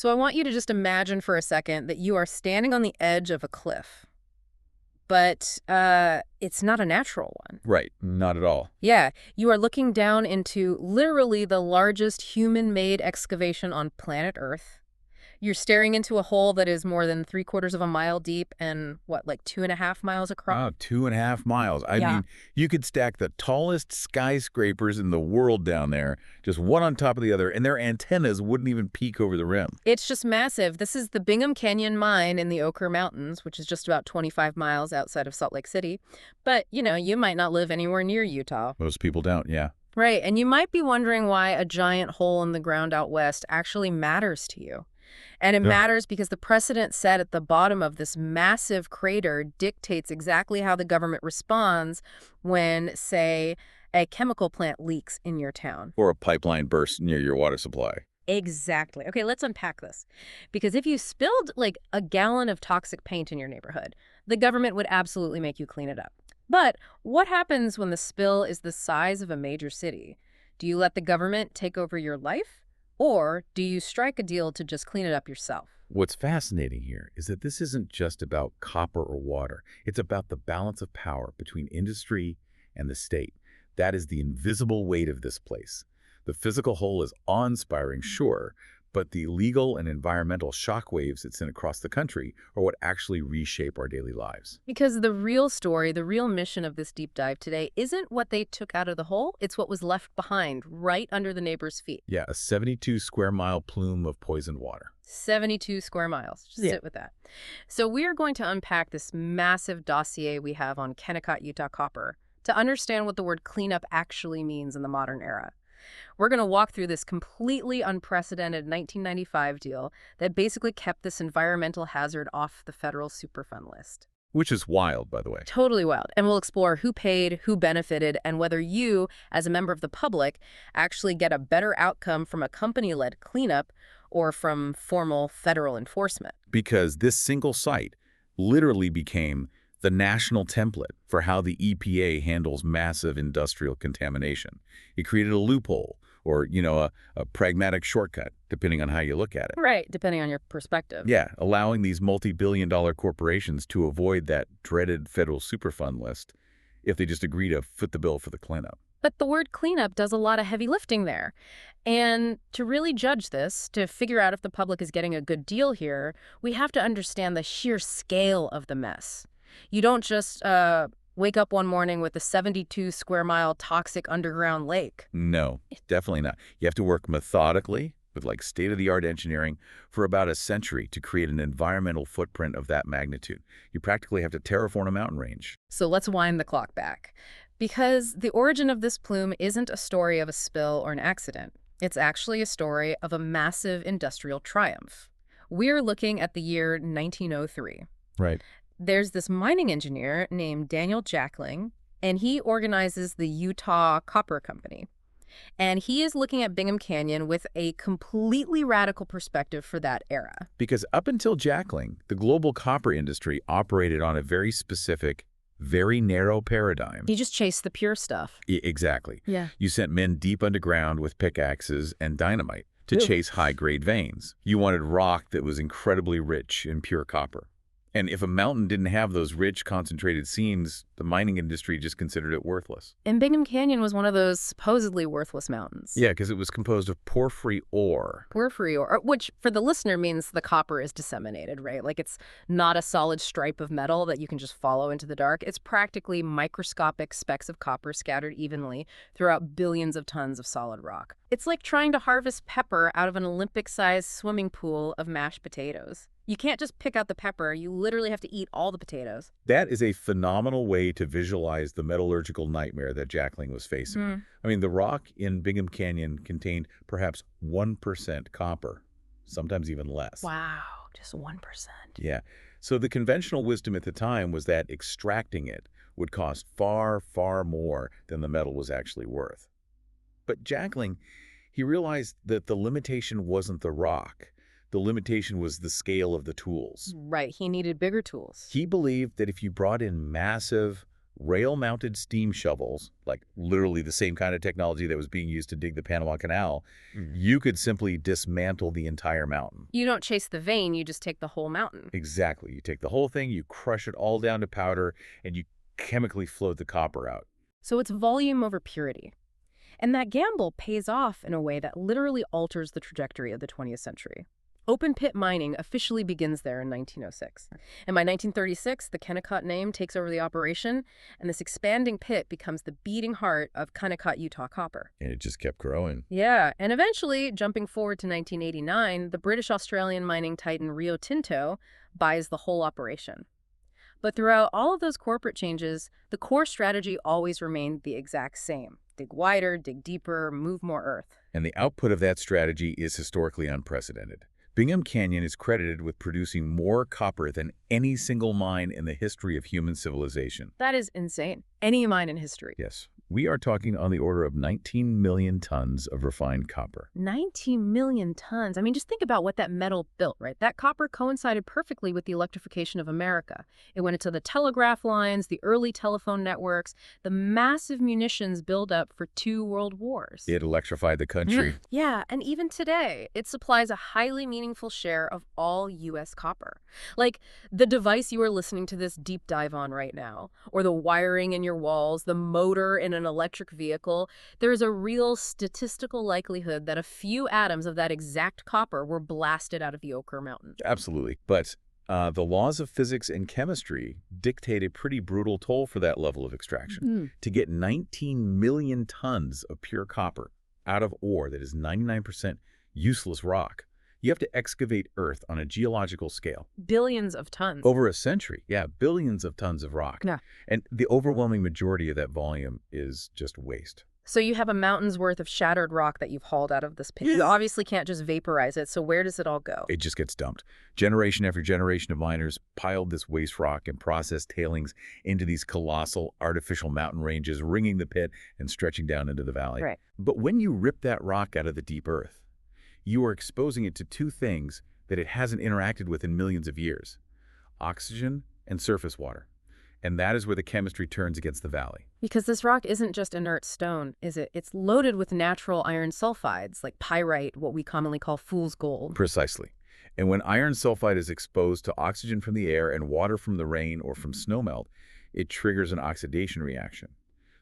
So I want you to just imagine for a second that you are standing on the edge of a cliff. But it's not a natural one. Right, not at all. Yeah, you are looking down into literally the largest human-made excavation on planet Earth. You're staring into a hole that is more than 3/4 of a mile deep and, what, like 2.5 miles across? Oh, 2.5 miles. I Yeah. mean, you could stack the tallest skyscrapers in the world down there, just one on top of the other, and their antennas wouldn't even peek over the rim. It's just massive. This is the Bingham Canyon mine in the Ochre Mountains, which is just about 25 miles outside of Salt Lake City. But, you might not live anywhere near Utah. Most people don't, yeah. Right, and you might be wondering why a giant hole in the ground out west actually matters to you. And it Yeah. matters because the precedent set at the bottom of this massive crater dictates exactly how the government responds when, say, a chemical plant leaks in your town. Or a pipeline burst near your water supply. Exactly. Okay, let's unpack this. Because if you spilled like a gallon of toxic paint in your neighborhood, the government would absolutely make you clean it up. But what happens when the spill is the size of a major city? Do you let the government take over your life? Or do you strike a deal to just clean it up yourself? What's fascinating here is that this isn't just about copper or water. It's about the balance of power between industry and the state. That is the invisible weight of this place. The physical hole is awe-inspiring, sure, but the legal and environmental shockwaves it sent across the country are what actually reshape our daily lives. Because the real story, the real mission of this deep dive today isn't what they took out of the hole, it's what was left behind right under the neighbor's feet. Yeah, a 72-square-mile plume of poisoned water. 72 square miles. Just sit with that. So we are going to unpack this massive dossier we have on Kennecott Utah Copper to understand what the word cleanup actually means in the modern era. We're going to walk through this completely unprecedented 1995 deal that basically kept this environmental hazard off the federal Superfund list. Which is wild, by the way. Totally wild. And we'll explore who paid, who benefited, and whether you, as a member of the public, actually get a better outcome from a company-led cleanup or from formal federal enforcement. Because this single site literally became the national template for how the EPA handles massive industrial contamination. It created a loophole or, a pragmatic shortcut, depending on how you look at it. Right, depending on your perspective. Yeah, allowing these multi-billion-dollar corporations to avoid that dreaded federal Superfund list if they just agree to foot the bill for the cleanup. But the word cleanup does a lot of heavy lifting there. And to really judge this, to figure out if the public is getting a good deal here, we have to understand the sheer scale of the mess. You don't just wake up one morning with a 72-square-mile toxic underground lake. No, definitely not. You have to work methodically with state-of-the-art engineering for about a century to create an environmental footprint of that magnitude. You practically have to terraform a mountain range. So let's wind the clock back. Because the origin of this plume isn't a story of a spill or an accident. It's actually a story of a massive industrial triumph. We're looking at the year 1903. Right. There's this mining engineer named Daniel Jackling, and he organizes the Utah Copper Company. And he is looking at Bingham Canyon with a completely radical perspective for that era. Because up until Jackling, the global copper industry operated on a very specific, very narrow paradigm. He just chased the pure stuff. Exactly. Yeah. You sent men deep underground with pickaxes and dynamite to Ooh. chase high-grade veins. You wanted rock that was incredibly rich in pure copper. And if a mountain didn't have those rich, concentrated seams, the mining industry just considered it worthless. And Bingham Canyon was one of those supposedly worthless mountains. Yeah, because it was composed of porphyry ore. Porphyry ore, which for the listener means the copper is disseminated, right? Like it's not a solid stripe of metal that you can just follow into the dark. It's practically microscopic specks of copper scattered evenly throughout billions of tons of solid rock. It's like trying to harvest pepper out of an Olympic-sized swimming pool of mashed potatoes. You can't just pick out the pepper. You literally have to eat all the potatoes. That is a phenomenal way to visualize the metallurgical nightmare that Jackling was facing. I mean, the rock in Bingham Canyon contained perhaps 1% copper, sometimes even less. Wow, just 1%. Yeah. So the conventional wisdom at the time was that extracting it would cost far, far more than the metal was actually worth. But Jackling, he realized that the limitation wasn't the rock. The limitation was the scale of the tools. Right, he needed bigger tools. He believed that if you brought in massive, rail-mounted steam shovels, like literally the same kind of technology that was being used to dig the Panama Canal, you could simply dismantle the entire mountain. You don't chase the vein, you just take the whole mountain. Exactly. You take the whole thing, you crush it all down to powder, and you chemically float the copper out. So it's volume over purity. And that gamble pays off in a way that literally alters the trajectory of the 20th century. Open-pit mining officially begins there in 1906. And by 1936, the Kennecott name takes over the operation, and this expanding pit becomes the beating heart of Kennecott Utah Copper. And it just kept growing. Yeah, and eventually, jumping forward to 1989, the British-Australian mining titan Rio Tinto buys the whole operation. But throughout all of those corporate changes, the core strategy always remained the exact same. Dig wider, dig deeper, move more earth. And the output of that strategy is historically unprecedented. Bingham Canyon is credited with producing more copper than any single mine in the history of human civilization. That is insane. Any mine in history. Yes. We are talking on the order of 19 million tons of refined copper. 19 million tons. I mean, just think about what that metal built, right? That copper coincided perfectly with the electrification of America. It went into the telegraph lines, the early telephone networks, the massive munitions buildup for 2 world wars. It electrified the country. Yeah, and even today, it supplies a highly meaningful share of all U.S. copper. Like the device you are listening to this deep dive on right now, or the wiring in your walls, the motor in an electric vehicle, there is a real statistical likelihood that a few atoms of that exact copper were blasted out of the Ochre Mountain. Absolutely. But the laws of physics and chemistry dictate a pretty brutal toll for that level of extraction. To get 19 million tons of pure copper out of ore that is 99% useless rock, you have to excavate Earth on a geological scale. Billions of tons. Over a century, yeah, billions of tons of rock. Yeah. And the overwhelming majority of that volume is just waste. So you have a mountain's worth of shattered rock that you've hauled out of this pit. You obviously can't just vaporize it, so where does it all go? It just gets dumped. Generation after generation of miners piled this waste rock and processed tailings into these colossal artificial mountain ranges, ringing the pit and stretching down into the valley. Right. But when you rip that rock out of the deep earth, you are exposing it to 2 things that it hasn't interacted with in millions of years: oxygen and surface water. And that is where the chemistry turns against the valley. Because this rock isn't just inert stone, is it? It's loaded with natural iron sulfides, like pyrite, what we commonly call fool's gold. Precisely. And when iron sulfide is exposed to oxygen from the air and water from the rain or from snowmelt, it triggers an oxidation reaction.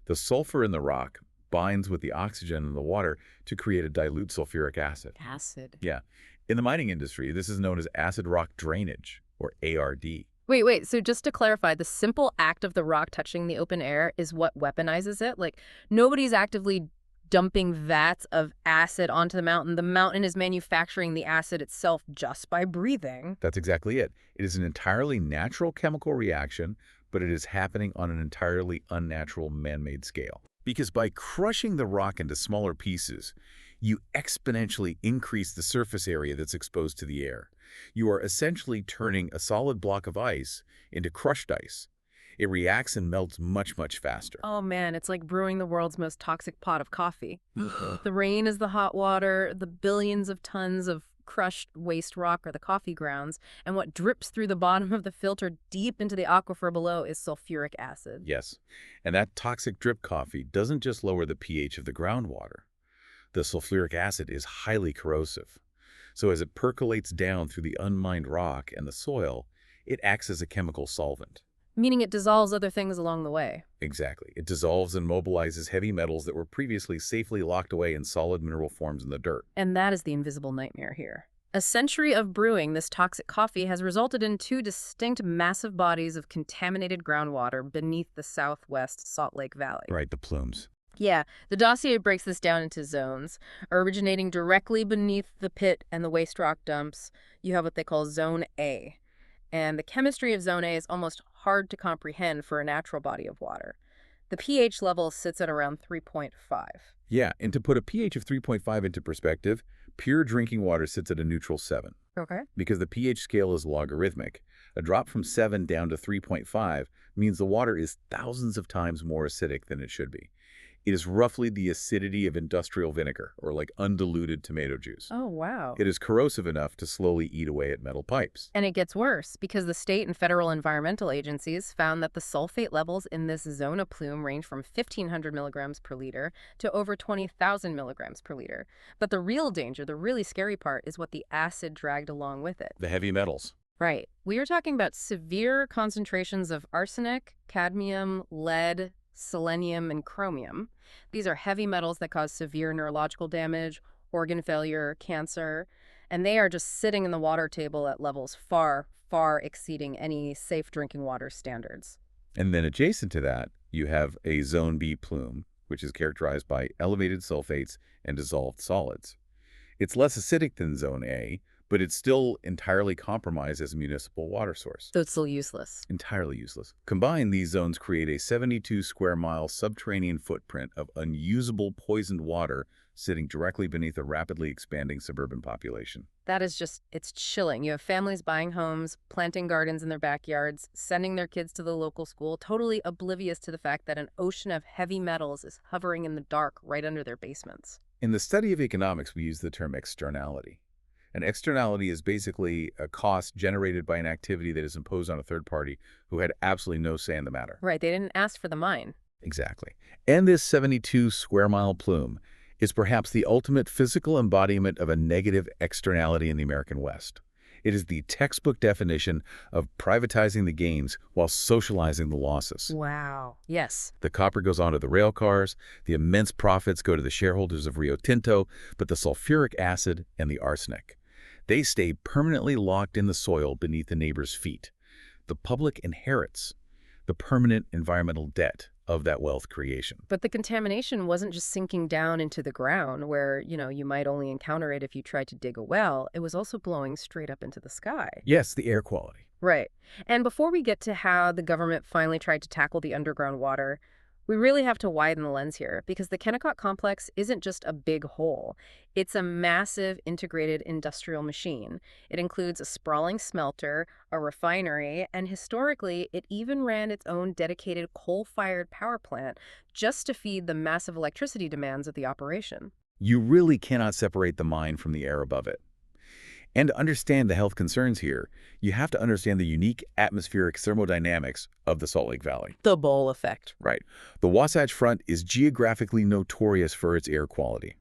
The sulfur in the rock binds with the oxygen in the water to create a dilute sulfuric acid. Acid. Yeah. In the mining industry, this is known as acid rock drainage, or ARD. Wait, so just to clarify, the simple act of the rock touching the open air is what weaponizes it? Like, nobody's actively dumping vats of acid onto the mountain. The mountain is manufacturing the acid itself just by breathing. That's exactly it. It is an entirely natural chemical reaction, but it is happening on an entirely unnatural man-made scale. Because by crushing the rock into smaller pieces, you exponentially increase the surface area that's exposed to the air. You are essentially turning a solid block of ice into crushed ice. It reacts and melts much, much faster. Oh man, it's like brewing the world's most toxic pot of coffee. The rain is the hot water, the billions of tons of crushed waste rock are the coffee grounds, and what drips through the bottom of the filter deep into the aquifer below is sulfuric acid. Yes, and that toxic drip coffee doesn't just lower the pH of the groundwater. The sulfuric acid is highly corrosive. So as it percolates down through the unmined rock and the soil, it acts as a chemical solvent. Meaning it dissolves other things along the way. Exactly. It dissolves and mobilizes heavy metals that were previously safely locked away in solid mineral forms in the dirt. And that is the invisible nightmare here. A century of brewing this toxic coffee has resulted in 2 distinct massive bodies of contaminated groundwater beneath the southwest Salt Lake Valley. Right, the plumes. Yeah, the dossier breaks this down into zones. Originating directly beneath the pit and the waste rock dumps, you have what they call Zone A. And the chemistry of Zone A is almost hard to comprehend for a natural body of water. The pH level sits at around 3.5. Yeah, and to put a pH of 3.5 into perspective, pure drinking water sits at a neutral 7. Okay. Because the pH scale is logarithmic. A drop from 7 down to 3.5 means the water is thousands of times more acidic than it should be. It is roughly the acidity of industrial vinegar, or like undiluted tomato juice. Oh, wow. It is corrosive enough to slowly eat away at metal pipes. And it gets worse because the state and federal environmental agencies found that the sulfate levels in this zone of plume range from 1,500 milligrams per liter to over 20,000 milligrams per liter. But the real danger, the really scary part, is what the acid dragged along with it. The heavy metals. Right. We are talking about severe concentrations of arsenic, cadmium, lead, selenium, and chromium. These are heavy metals that cause severe neurological damage, organ failure, cancer, and they are just sitting in the water table at levels far, far exceeding any safe drinking water standards. And then adjacent to that, you have a Zone B plume, which is characterized by elevated sulfates and dissolved solids. It's less acidic than Zone A, but it's still entirely compromised as a municipal water source. So it's still useless. Entirely useless. Combined, these zones create a 72 square mile subterranean footprint of unusable poisoned water sitting directly beneath a rapidly expanding suburban population. That is just, it's chilling. You have families buying homes, planting gardens in their backyards, sending their kids to the local school, totally oblivious to the fact that an ocean of heavy metals is hovering in the dark right under their basements. In the study of economics, we use the term externality. An externality is basically a cost generated by an activity that is imposed on a third party who had absolutely no say in the matter. Right, they didn't ask for the mine. Exactly. And this 72 square mile plume is perhaps the ultimate physical embodiment of a negative externality in the American West. It is the textbook definition of privatizing the gains while socializing the losses. Wow. Yes. The copper goes onto the rail cars, the immense profits go to the shareholders of Rio Tinto, but the sulfuric acid and the arsenic, they stay permanently locked in the soil beneath the neighbor's feet. The public inherits the permanent environmental debt of that wealth creation. But the contamination wasn't just sinking down into the ground where, you might only encounter it if you tried to dig a well. It was also blowing straight up into the sky. Yes, the air quality. Right. And before we get to how the government finally tried to tackle the underground water, we really have to widen the lens here because the Kennecott complex isn't just a big hole. It's a massive integrated industrial machine. It includes a sprawling smelter, a refinery, and historically, it even ran its own dedicated coal-fired power plant just to feed the massive electricity demands of the operation. You really cannot separate the mine from the air above it. And to understand the health concerns here, you have to understand the unique atmospheric thermodynamics of the Salt Lake Valley. The bowl effect. Right. The Wasatch Front is geographically notorious for its air quality.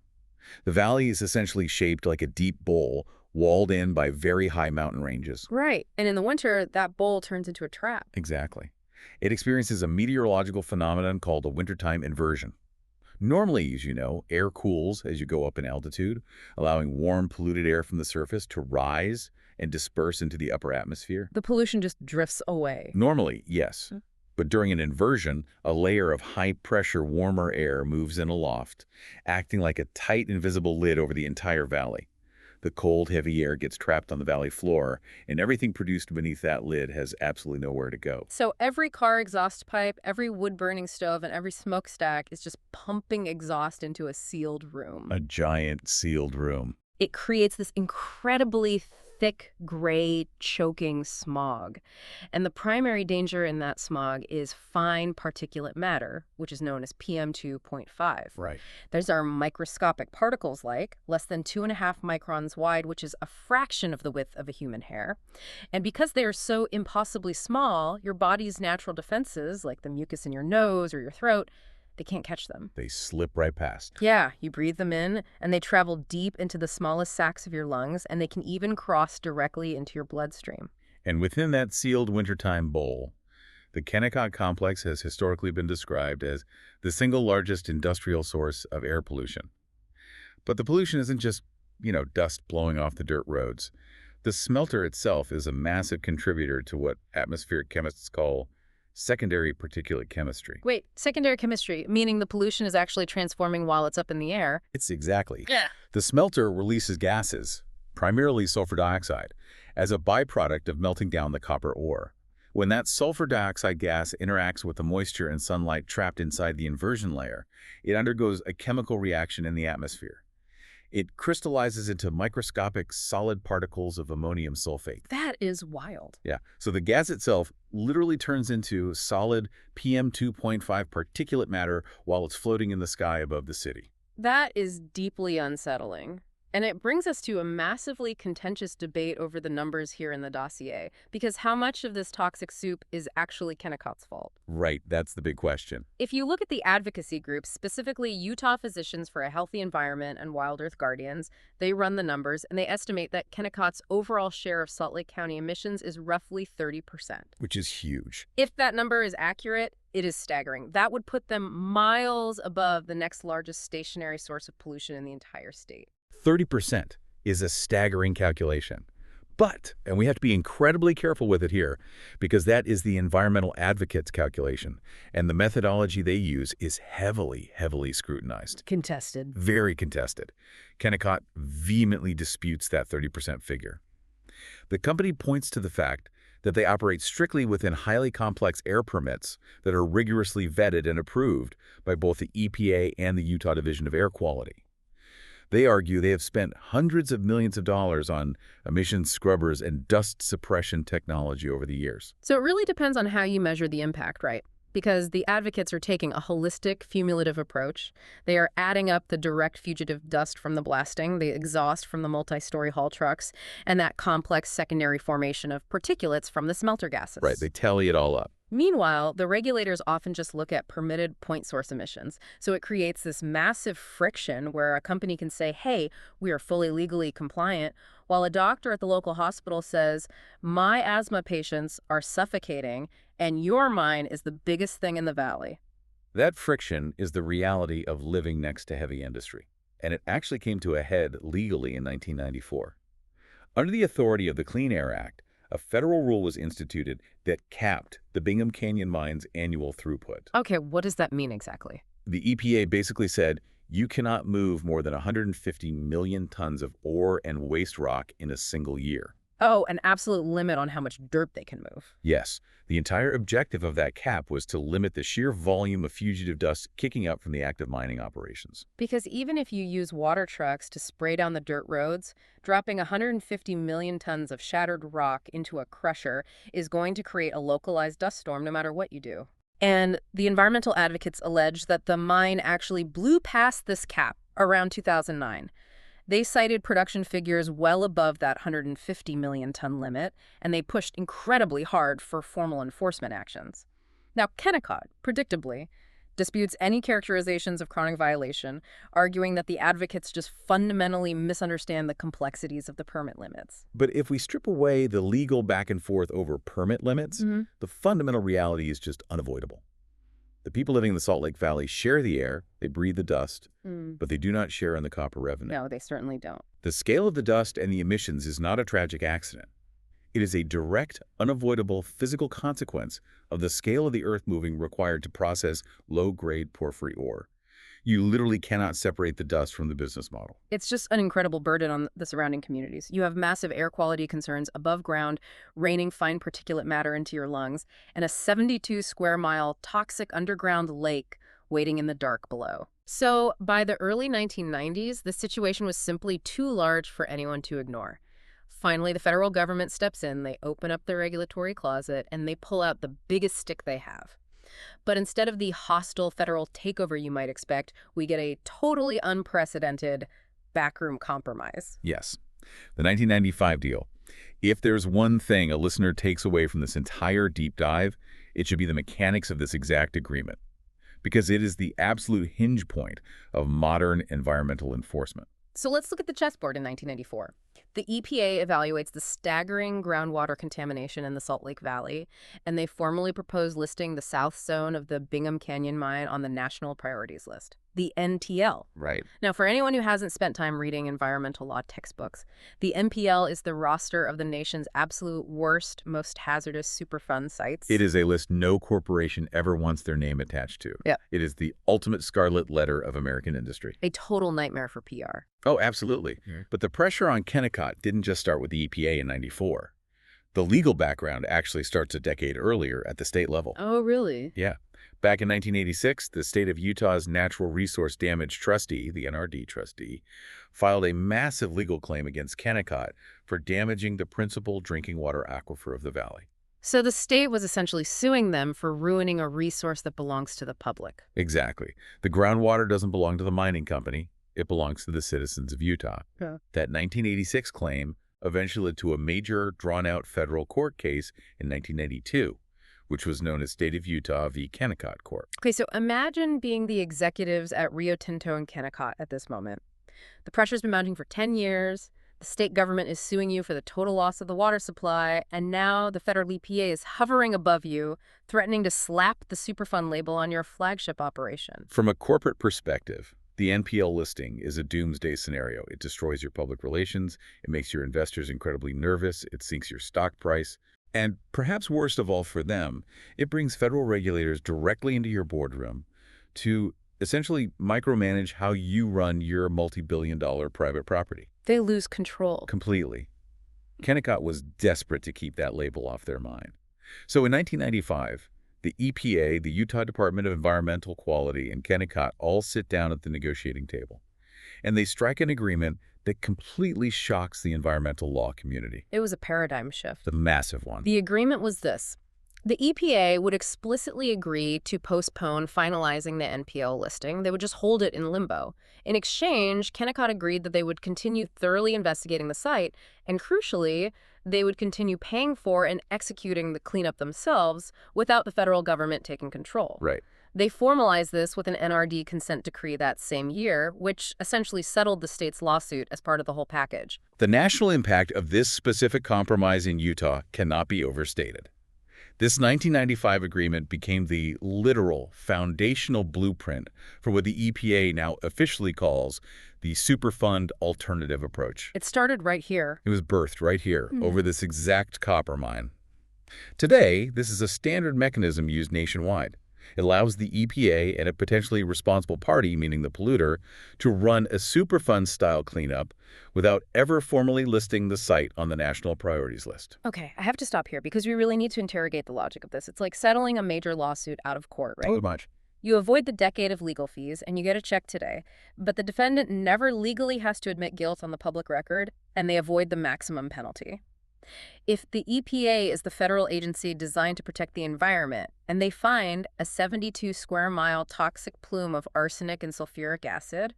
The valley is essentially shaped like a deep bowl, walled in by very high mountain ranges. Right. And in the winter, that bowl turns into a trap. Exactly. It experiences a meteorological phenomenon called a wintertime inversion. Normally, as you know, air cools as you go up in altitude, allowing warm, polluted air from the surface to rise and disperse into the upper atmosphere. The pollution just drifts away. Normally, yes. But during an inversion, a layer of high-pressure, warmer air moves in aloft, acting like a tight, invisible lid over the entire valley. The cold, heavy air gets trapped on the valley floor, and everything produced beneath that lid has absolutely nowhere to go. So every car exhaust pipe, every wood-burning stove, and every smokestack is just pumping exhaust into a sealed room. A giant sealed room. It creates this incredibly thick, gray, choking smog. And the primary danger in that smog is fine particulate matter, which is known as PM2.5. Right. Those are microscopic particles like less than 2.5 microns wide, which is a fraction of the width of a human hair. And because they are so impossibly small, your body's natural defenses, like the mucus in your nose or your throat, they can't catch them. They slip right past. Yeah, you breathe them in, and they travel deep into the smallest sacs of your lungs, and they can even cross directly into your bloodstream. And within that sealed wintertime bowl, the Kennecott complex has historically been described as the single largest industrial source of air pollution. But the pollution isn't just, dust blowing off the dirt roads. The smelter itself is a massive contributor to what atmospheric chemists call secondary particulate chemistry. Wait, secondary chemistry, meaning the pollution is actually transforming while it's up in the air? It's exactly. Yeah. The smelter releases gases, primarily sulfur dioxide, as a byproduct of melting down the copper ore. When that sulfur dioxide gas interacts with the moisture and sunlight trapped inside the inversion layer, it undergoes a chemical reaction in the atmosphere. It crystallizes into microscopic solid particles of ammonium sulfate. That is wild. Yeah, so the gas itself literally turns into solid PM2.5 particulate matter while it's floating in the sky above the city. That is deeply unsettling. And it brings us to a massively contentious debate over the numbers here in the dossier, because how much of this toxic soup is actually Kennecott's fault? Right, that's the big question. If you look at the advocacy groups, specifically Utah Physicians for a Healthy Environment and Wild Earth Guardians, they run the numbers and they estimate that Kennecott's overall share of Salt Lake County emissions is roughly 30%. Which is huge. If that number is accurate, it is staggering. That would put them miles above the next largest stationary source of pollution in the entire state. 30% is a staggering calculation. But, and we have to be incredibly careful with it here, because that is the environmental advocates' calculation, and the methodology they use is heavily, heavily scrutinized. Contested. Very contested. Kennecott vehemently disputes that 30% figure. The company points to the fact that they operate strictly within highly complex air permits that are rigorously vetted and approved by both the EPA and the Utah Division of Air Quality. They argue they have spent hundreds of millions of dollars on emissions scrubbers and dust suppression technology over the years. So it really depends on how you measure the impact, right? Because the advocates are taking a holistic, cumulative approach. They are adding up the direct fugitive dust from the blasting, the exhaust from the multi-story haul trucks, and that complex secondary formation of particulates from the smelter gases. Right, they tally it all up. Meanwhile, the regulators often just look at permitted point source emissions. So it creates this massive friction where a company can say, hey, we are fully legally compliant, while a doctor at the local hospital says, my asthma patients are suffocating and your mine is the biggest thing in the valley. That friction is the reality of living next to heavy industry, and it actually came to a head legally in 1994. Under the authority of the Clean Air Act, a federal rule was instituted that capped the Bingham Canyon mine's annual throughput. Okay, what does that mean exactly? The EPA basically said you cannot move more than 150 million tons of ore and waste rock in a single year. Oh, an absolute limit on how much dirt they can move. Yes, the entire objective of that cap was to limit the sheer volume of fugitive dust kicking up from the active mining operations. Because even if you use water trucks to spray down the dirt roads, dropping 150 million tons of shattered rock into a crusher is going to create a localized dust storm no matter what you do. And the environmental advocates allege that the mine actually blew past this cap around 2009. They cited production figures well above that 150 million ton limit, and they pushed incredibly hard for formal enforcement actions. Now, Kennecott, predictably, disputes any characterizations of chronic violation, arguing that the advocates just fundamentally misunderstand the complexities of the permit limits. But if we strip away the legal back and forth over permit limits, the fundamental reality is just unavoidable. The people living in the Salt Lake Valley share the air, they breathe the dust, but they do not share in the copper revenue. No, they certainly don't. The scale of the dust and the emissions is not a tragic accident. It is a direct, unavoidable physical consequence of the scale of the earth moving required to process low-grade porphyry ore. You literally cannot separate the dust from the business model. It's just an incredible burden on the surrounding communities. You have massive air quality concerns above ground, raining fine particulate matter into your lungs, and a 72-square-mile toxic underground lake waiting in the dark below. So by the early 1990s, the situation was simply too large for anyone to ignore. Finally, the federal government steps in, they open up their regulatory closet, and they pull out the biggest stick they have. But instead of the hostile federal takeover you might expect, we get a totally unprecedented backroom compromise. Yes, the 1995 deal. If there's one thing a listener takes away from this entire deep dive, it should be the mechanics of this exact agreement, because it is the absolute hinge point of modern environmental enforcement. So let's look at the chessboard in 1994. The EPA evaluates the staggering groundwater contamination in the Salt Lake Valley, and they formally propose listing the south zone of the Bingham Canyon mine on the National Priorities List, the NTL. Right. Now, for anyone who hasn't spent time reading environmental law textbooks, the NPL is the roster of the nation's absolute worst, most hazardous Superfund sites. It is a list no corporation ever wants their name attached to. Yeah. It is the ultimate scarlet letter of American industry. A total nightmare for PR. Oh, absolutely. But the pressure on Kennecott didn't just start with the EPA in '94. The legal background actually starts a decade earlier at the state level. Oh, really? Yeah. Back in 1986, the state of Utah's Natural Resource Damage Trustee, the NRD trustee, filed a massive legal claim against Kennecott for damaging the principal drinking water aquifer of the valley. So the state was essentially suing them for ruining a resource that belongs to the public. Exactly. The groundwater doesn't belong to the mining company. It belongs to the citizens of Utah. Yeah. That 1986 claim eventually led to a major, drawn-out federal court case in 1992, which was known as State of Utah v. Kennecott Court. Okay, so imagine being the executives at Rio Tinto and Kennecott at this moment. The pressure's been mounting for 10 years. The state government is suing you for the total loss of the water supply, and now the federal EPA is hovering above you, threatening to slap the Superfund label on your flagship operation. From a corporate perspective, the NPL listing is a doomsday scenario. It destroys your public relations, it makes your investors incredibly nervous, it sinks your stock price, and perhaps worst of all for them, it brings federal regulators directly into your boardroom to essentially micromanage how you run your multi-billion-dollar private property. They lose control. Completely. Kennecott was desperate to keep that label off their mind. So in 1995, the EPA, the Utah Department of Environmental Quality, and Kennecott all sit down at the negotiating table. And they strike an agreement that completely shocks the environmental law community. It was a paradigm shift. The massive one. The agreement was this. The EPA would explicitly agree to postpone finalizing the NPL listing. They would just hold it in limbo. In exchange, Kennecott agreed that they would continue thoroughly investigating the site, and crucially, they would continue paying for and executing the cleanup themselves without the federal government taking control. Right. They formalized this with an NRD consent decree that same year, which essentially settled the state's lawsuit as part of the whole package. The national impact of this specific compromise in Utah cannot be overstated. This 1995 agreement became the literal foundational blueprint for what the EPA now officially calls the Superfund Alternative Approach. It started right here. It was birthed right here over this exact copper mine. Today, this is a standard mechanism used nationwide. It allows the EPA and a potentially responsible party, meaning the polluter, to run a Superfund-style cleanup without ever formally listing the site on the national priorities list. Okay, I have to stop here because we really need to interrogate the logic of this. It's like settling a major lawsuit out of court, right? Totally much. You avoid the decade of legal fees and you get a check today, but the defendant never legally has to admit guilt on the public record, and they avoid the maximum penalty. If the EPA is the federal agency designed to protect the environment, and they find a 72-square-mile toxic plume of arsenic and sulfuric acid,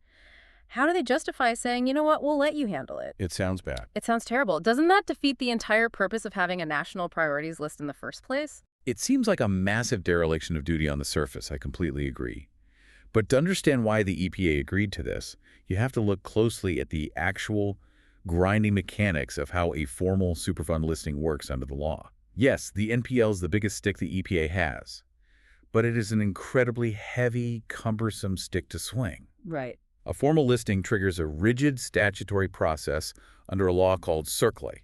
how do they justify saying, you know what, we'll let you handle it? It sounds bad. It sounds terrible. Doesn't that defeat the entire purpose of having a national priorities list in the first place? It seems like a massive dereliction of duty on the surface. I completely agree. But to understand why the EPA agreed to this, you have to look closely at the actual grinding mechanics of how a formal Superfund listing works under the law. Yes, the NPL is the biggest stick the EPA has, but it is an incredibly heavy, cumbersome stick to swing. Right. A formal listing triggers a rigid statutory process under a law called CERCLA.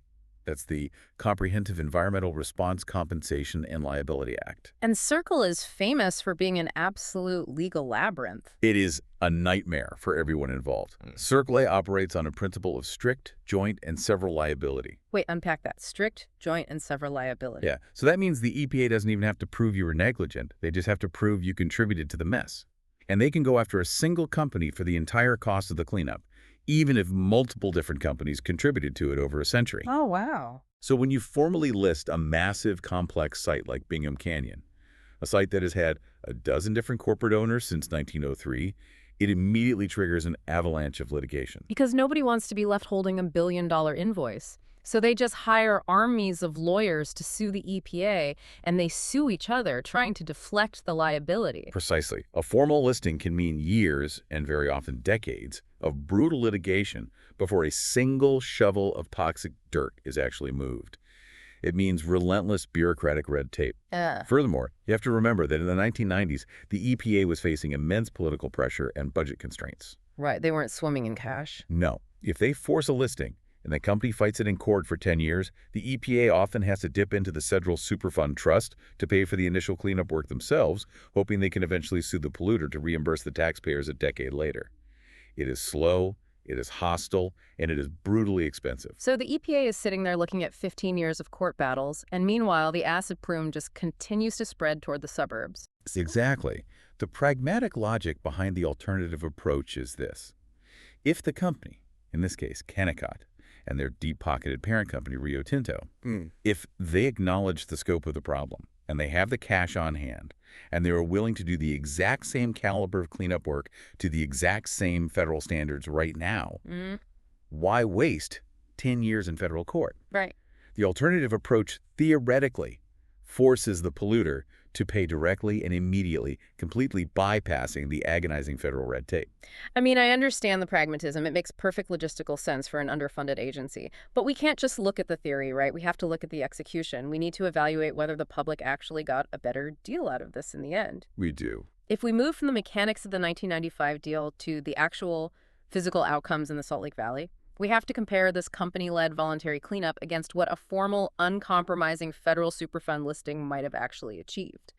That's the Comprehensive Environmental Response Compensation and Liability Act. And Circle is famous for being an absolute legal labyrinth. It is a nightmare for everyone involved. CERCLA operates on a principle of strict, joint, and several liability. Wait, unpack that. Strict, joint, and several liability. Yeah, so that means the EPA doesn't even have to prove you were negligent. They just have to prove you contributed to the mess. And they can go after a single company for the entire cost of the cleanup, even if multiple different companies contributed to it over a century. Oh, wow. So when you formally list a massive, complex site like Bingham Canyon, a site that has had a dozen different corporate owners since 1903, it immediately triggers an avalanche of litigation. Because nobody wants to be left holding $1 billion invoice. So they just hire armies of lawyers to sue the EPA, and they sue each other, trying to deflect the liability. Precisely. A formal listing can mean years, and very often decades, of brutal litigation before a single shovel of toxic dirt is actually moved. It means relentless bureaucratic red tape. Furthermore, you have to remember that in the 1990s, the EPA was facing immense political pressure and budget constraints. Right, they weren't swimming in cash. No. If they force a listing, and the company fights it in court for 10 years, the EPA often has to dip into the Federal Superfund Trust to pay for the initial cleanup work themselves, hoping they can eventually sue the polluter to reimburse the taxpayers a decade later. It is slow, it is hostile, and it is brutally expensive. So the EPA is sitting there looking at 15 years of court battles, and meanwhile, the acid plume just continues to spread toward the suburbs. Exactly. The pragmatic logic behind the alternative approach is this. If the company, in this case Kennecott, and their deep-pocketed parent company, Rio Tinto, if they acknowledge the scope of the problem, and they have the cash on hand, and they are willing to do the exact same caliber of cleanup work to the exact same federal standards right now, why waste 10 years in federal court? Right. The alternative approach theoretically forces the polluter to pay directly and immediately, completely bypassing the agonizing federal red tape. I mean, I understand the pragmatism. It makes perfect logistical sense for an underfunded agency. But we can't just look at the theory, right? We have to look at the execution. We need to evaluate whether the public actually got a better deal out of this in the end. We do. If we move from the mechanics of the 1995 deal to the actual physical outcomes in the Salt Lake Valley, we have to compare this company-led voluntary cleanup against what a formal, uncompromising federal Superfund listing might have actually achieved.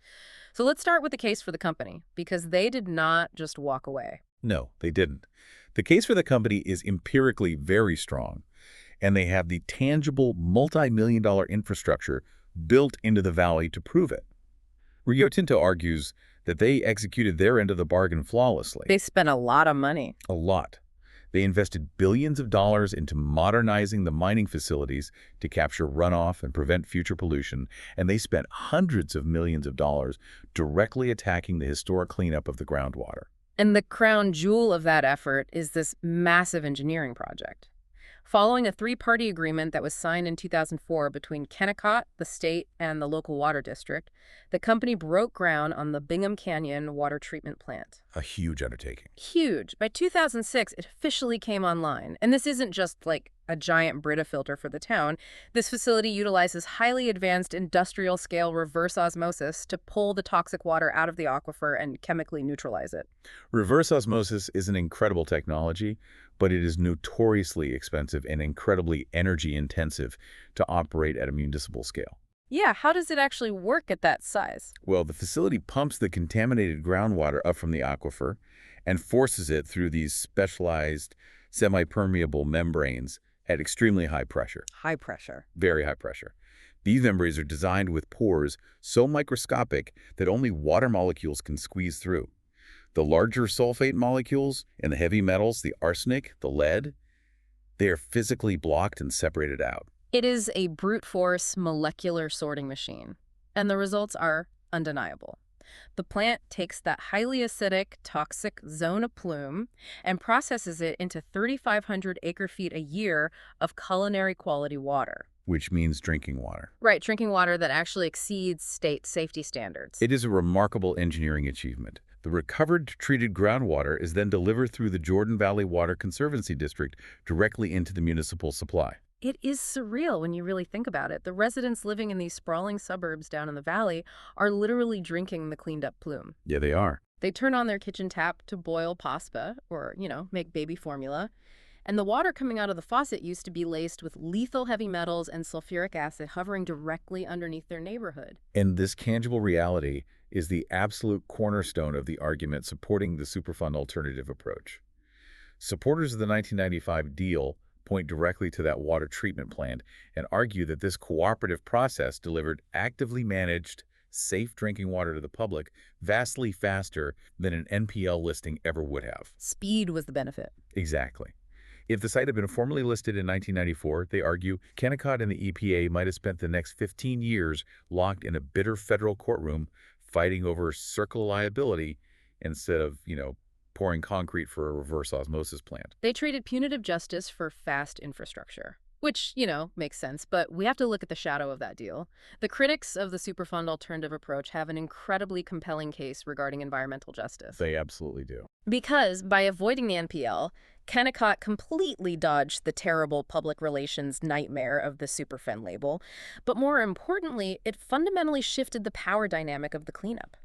So let's start with the case for the company, because they did not just walk away. No, they didn't. The case for the company is empirically very strong, and they have the tangible multi-million-dollar infrastructure built into the valley to prove it. Rio Tinto argues that they executed their end of the bargain flawlessly. They spent a lot of money. A lot. They invested billions of dollars into modernizing the mining facilities to capture runoff and prevent future pollution, and they spent hundreds of millions of dollars directly attacking the historic cleanup of the groundwater. And the crown jewel of that effort is this massive engineering project. Following a three-party agreement that was signed in 2004 between Kennecott, the state, and the local water district, the company broke ground on the Bingham Canyon water treatment plant. A huge undertaking. Huge. By 2006, it officially came online. And this isn't just like a giant Brita filter for the town. This facility utilizes highly advanced industrial-scale reverse osmosis to pull the toxic water out of the aquifer and chemically neutralize it. Reverse osmosis is an incredible technology, but it is notoriously expensive and incredibly energy-intensive to operate at a municipal scale. Yeah, how does it actually work at that size? Well, the facility pumps the contaminated groundwater up from the aquifer and forces it through these specialized semi-permeable membranes at extremely high pressure. High pressure. Very high pressure. These membranes are designed with pores so microscopic that only water molecules can squeeze through. The larger sulfate molecules and the heavy metals, the arsenic, the lead, they are physically blocked and separated out. It is a brute force molecular sorting machine, and the results are undeniable. The plant takes that highly acidic, toxic zone of plume and processes it into 3,500 acre-feet a year of culinary quality water. Which means drinking water. Right, drinking water that actually exceeds state safety standards. It is a remarkable engineering achievement. The recovered treated groundwater is then delivered through the Jordan Valley Water Conservancy District directly into the municipal supply. It is surreal when you really think about it. The residents living in these sprawling suburbs down in the valley are literally drinking the cleaned-up plume. Yeah, they are. They turn on their kitchen tap to boil pasta or, make baby formula. And the water coming out of the faucet used to be laced with lethal heavy metals and sulfuric acid hovering directly underneath their neighborhood. And this tangible reality is the absolute cornerstone of the argument supporting the Superfund Alternative Approach. Supporters of the 1995 deal point directly to that water treatment plant and argue that this cooperative process delivered actively managed, safe drinking water to the public vastly faster than an NPL listing ever would have. Speed was the benefit. Exactly. If the site had been formally listed in 1994, they argue, Kennecott and the EPA might have spent the next 15 years locked in a bitter federal courtroom fighting over circular liability instead of, pouring concrete for a reverse osmosis plant. They traded punitive justice for fast infrastructure, which, makes sense, but we have to look at the shadow of that deal. The critics of the Superfund Alternative Approach have an incredibly compelling case regarding environmental justice. They absolutely do. Because by avoiding the NPL, Kennecott completely dodged the terrible public relations nightmare of the Superfund label, but more importantly, it fundamentally shifted the power dynamic of the cleanup.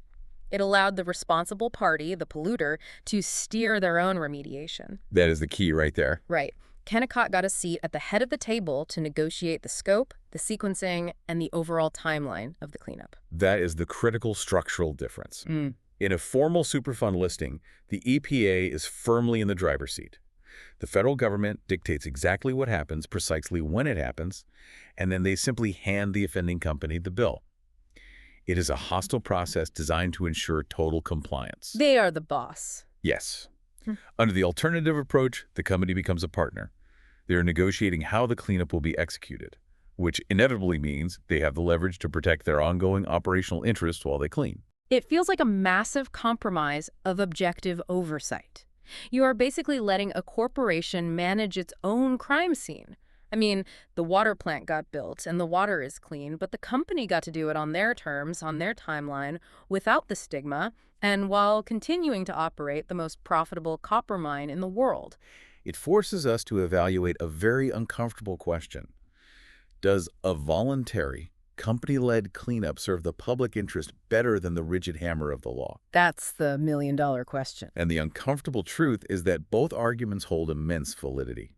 It allowed the responsible party, the polluter, to steer their own remediation. That is the key right there. Right. Kennecott got a seat at the head of the table to negotiate the scope, the sequencing, and the overall timeline of the cleanup. That is the critical structural difference. In a formal Superfund listing, the EPA is firmly in the driver's seat. The federal government dictates exactly what happens, precisely when it happens, and then they simply hand the offending company the bill. It is a hostile process designed to ensure total compliance. They are the boss. Yes. Hmm. Under the alternative approach, the company becomes a partner. They are negotiating how the cleanup will be executed, which inevitably means they have the leverage to protect their ongoing operational interests while they clean. It feels like a massive compromise of objective oversight. You are basically letting a corporation manage its own crime scene. I mean, the water plant got built and the water is clean, but the company got to do it on their terms, on their timeline, without the stigma, and while continuing to operate the most profitable copper mine in the world. It forces us to evaluate a very uncomfortable question. Does a voluntary, company-led cleanup serve the public interest better than the rigid hammer of the law? That's the million-dollar question. And the uncomfortable truth is that both arguments hold immense validity.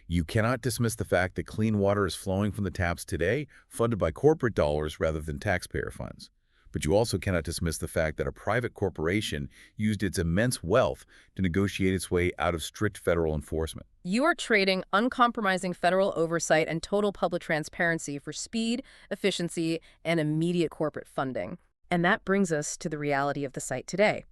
You cannot dismiss the fact that clean water is flowing from the taps today, funded by corporate dollars rather than taxpayer funds. But you also cannot dismiss the fact that a private corporation used its immense wealth to negotiate its way out of strict federal enforcement. You are trading uncompromising federal oversight and total public transparency for speed, efficiency, and immediate corporate funding. And that brings us to the reality of the site today.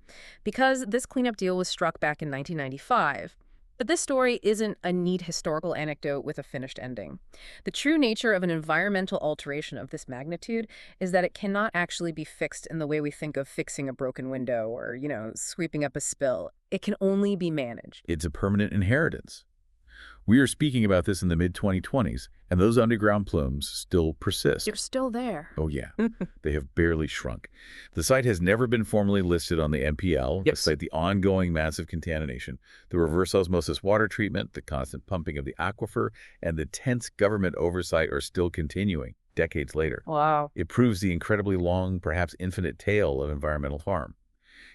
Because this cleanup deal was struck back in 1995, but this story isn't a neat historical anecdote with a finished ending. The true nature of an environmental alteration of this magnitude is that it cannot actually be fixed in the way we think of fixing a broken window or, sweeping up a spill. It can only be managed. It's a permanent inheritance. We are speaking about this in the mid-2020s, and those underground plumes still persist. You're still there. Oh, yeah. They have barely shrunk. The site has never been formally listed on the MPL, despite the ongoing massive contamination, the reverse osmosis water treatment, the constant pumping of the aquifer, and the tense government oversight are still continuing decades later. Wow. It proves the incredibly long, perhaps infinite tale of environmental harm.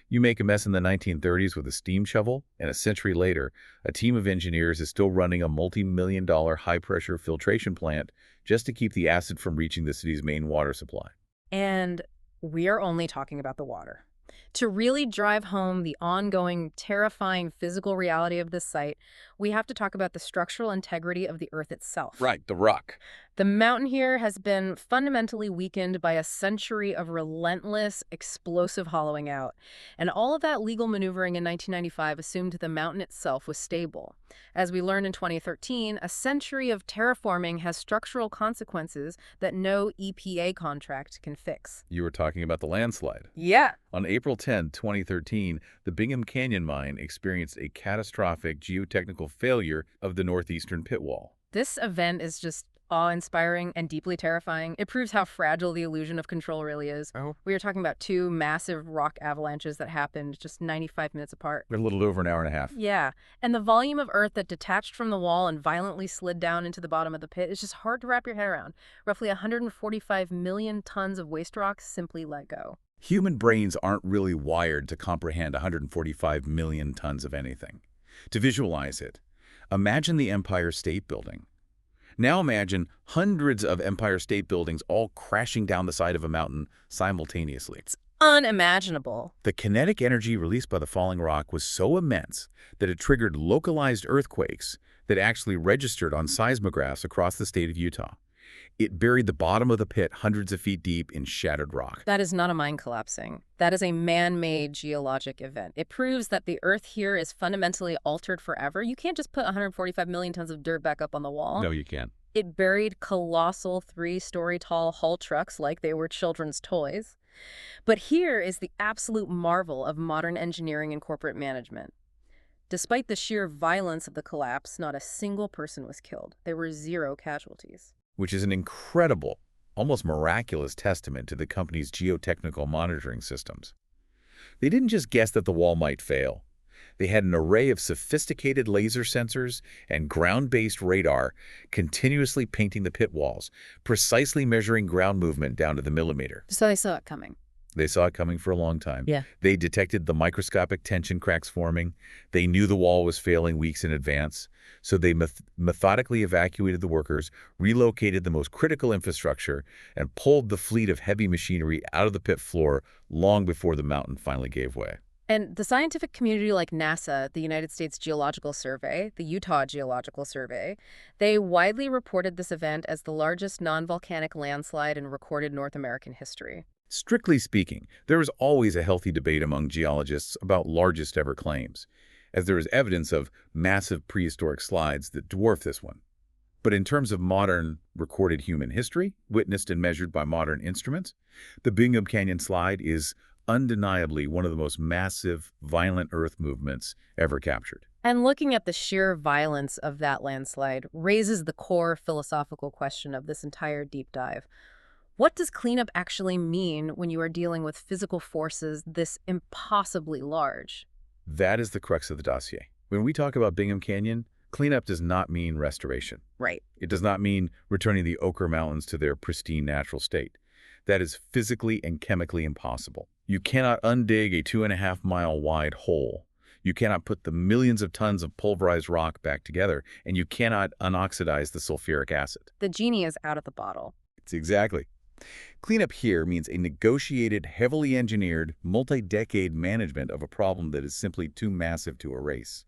You make a mess in the 1930s with a steam shovel, and a century later, a team of engineers is still running a multi-million-dollar high-pressure filtration plant just to keep the acid from reaching the city's main water supply. And we are only talking about the water. To really drive home the ongoing, terrifying physical reality of this site, we have to talk about the structural integrity of the earth itself. Right, the rock. The mountain here has been fundamentally weakened by a century of relentless, explosive hollowing out. And all of that legal maneuvering in 1995 assumed the mountain itself was stable. As we learned in 2013, a century of terraforming has structural consequences that no EPA contract can fix. You were talking about the landslide. Yeah. On April 10, 2013, the Bingham Canyon mine experienced a catastrophic geotechnical failure of the northeastern pit wall. This event is just awe-inspiring and deeply terrifying. It proves how fragile the illusion of control really is. Oh. We are talking about two massive rock avalanches that happened just 95 minutes apart. A little over an hour and a half. Yeah, and the volume of earth that detached from the wall and violently slid down into the bottom of the pit is just hard to wrap your head around. Roughly 145 million tons of waste rock simply let go. Human brains aren't really wired to comprehend 145 million tons of anything. To visualize it, imagine the Empire State Building. Now imagine hundreds of Empire State Buildings all crashing down the side of a mountain simultaneously. It's unimaginable. The kinetic energy released by the falling rock was so immense that it triggered localized earthquakes that actually registered on seismographs across the state of Utah. It buried the bottom of the pit hundreds of feet deep in shattered rock. That is not a mine collapsing. That is a man-made geologic event. It proves that the earth here is fundamentally altered forever. You can't just put 145 million tons of dirt back up on the wall. No, you can't. It buried colossal 3-story tall haul trucks like they were children's toys. But here is the absolute marvel of modern engineering and corporate management. Despite the sheer violence of the collapse, not a single person was killed. There were 0 casualties. Which is an incredible, almost miraculous testament to the company's geotechnical monitoring systems. They didn't just guess that the wall might fail. They had an array of sophisticated laser sensors and ground-based radar continuously painting the pit walls, precisely measuring ground movement down to the millimeter. So they saw it coming. They saw it coming for a long time. Yeah. They detected the microscopic tension cracks forming. They knew the wall was failing weeks in advance. So they methodically evacuated the workers, relocated the most critical infrastructure, and pulled the fleet of heavy machinery out of the pit floor long before the mountain finally gave way. And the scientific community like NASA, the United States Geological Survey, the Utah Geological Survey, they widely reported this event as the largest non-volcanic landslide in recorded North American history. Strictly speaking, there is always a healthy debate among geologists about largest ever claims, as there is evidence of massive prehistoric slides that dwarf this one. But in terms of modern recorded human history, witnessed and measured by modern instruments, the Bingham Canyon slide is undeniably one of the most massive, violent Earth movements ever captured. And looking at the sheer violence of that landslide raises the core philosophical question of this entire deep dive. What does cleanup actually mean when you are dealing with physical forces this impossibly large? That is the crux of the dossier. When we talk about Bingham Canyon, cleanup does not mean restoration. Right. It does not mean returning the Ochre Mountains to their pristine natural state. That is physically and chemically impossible. You cannot undig a 2.5-mile wide hole. You cannot put the millions of tons of pulverized rock back together, and you cannot unoxidize the sulfuric acid. The genie is out of the bottle. It's exactly. Cleanup here means a negotiated, heavily engineered, multi-decade management of a problem that is simply too massive to erase.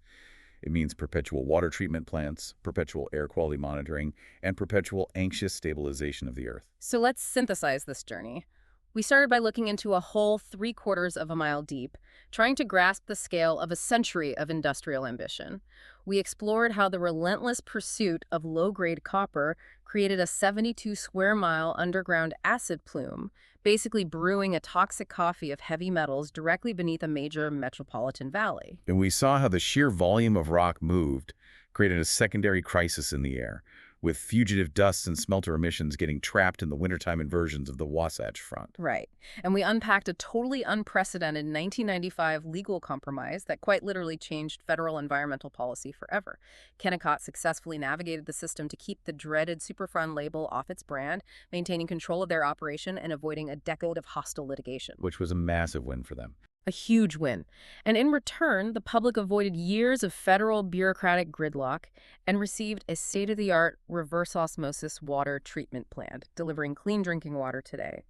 It means perpetual water treatment plants, perpetual air quality monitoring, and perpetual anxious stabilization of the Earth. So let's synthesize this journey. We started by looking into a hole 3/4 of a mile deep, trying to grasp the scale of a century of industrial ambition. We explored how the relentless pursuit of low-grade copper created a 72-square-mile underground acid plume, basically brewing a toxic coffee of heavy metals directly beneath a major metropolitan valley. And we saw how the sheer volume of rock moved created a secondary crisis in the air, with fugitive dusts and smelter emissions getting trapped in the wintertime inversions of the Wasatch Front. Right. And we unpacked a totally unprecedented 1995 legal compromise that quite literally changed federal environmental policy forever. Kennecott successfully navigated the system to keep the dreaded Superfund label off its brand, maintaining control of their operation and avoiding a decade of hostile litigation. Which was a massive win for them. A huge win. And in return, the public avoided years of federal bureaucratic gridlock and received a state-of-the-art reverse osmosis water treatment plant, delivering clean drinking water today.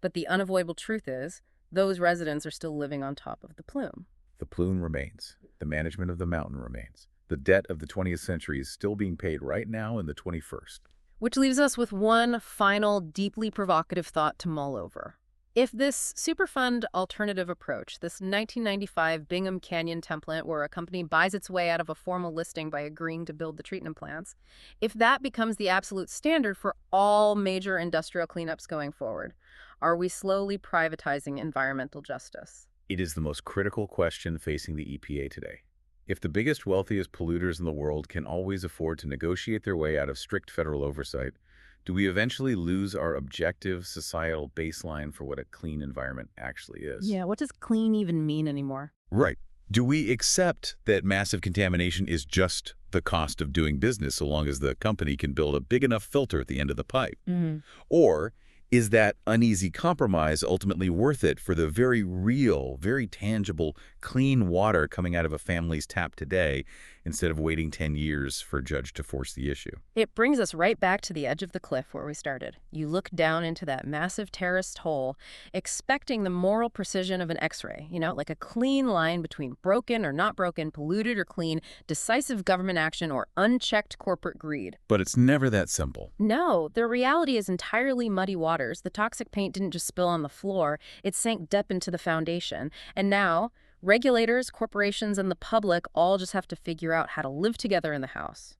But the unavoidable truth is, those residents are still living on top of the plume. The plume remains. The management of the mountain remains. The debt of the 20th century is still being paid right now in the 21st. Which leaves us with one final, deeply provocative thought to mull over. If this Superfund Alternative Approach, this 1995 Bingham Canyon template where a company buys its way out of a formal listing by agreeing to build the treatment plants, if that becomes the absolute standard for all major industrial cleanups going forward, are we slowly privatizing environmental justice? It is the most critical question facing the EPA today. If the biggest, wealthiest polluters in the world can always afford to negotiate their way out of strict federal oversight, do we eventually lose our objective societal baseline for what a clean environment actually is? Yeah, what does clean even mean anymore? Right. Do we accept that massive contamination is just the cost of doing business so long as the company can build a big enough filter at the end of the pipe? Or is that uneasy compromise ultimately worth it for the very real, very tangible, clean water coming out of a family's tap today instead of waiting 10 years for a judge to force the issue? It brings us right back to the edge of the cliff where we started. You look down into that massive terraced hole, expecting the moral precision of an X-ray, like a clean line between broken or not broken, polluted or clean, decisive government action or unchecked corporate greed. But it's never that simple. No, the reality is entirely muddy waters. The toxic paint didn't just spill on the floor, it sank deep into the foundation. And now, regulators, corporations, and the public all just have to figure out how to live together in the house.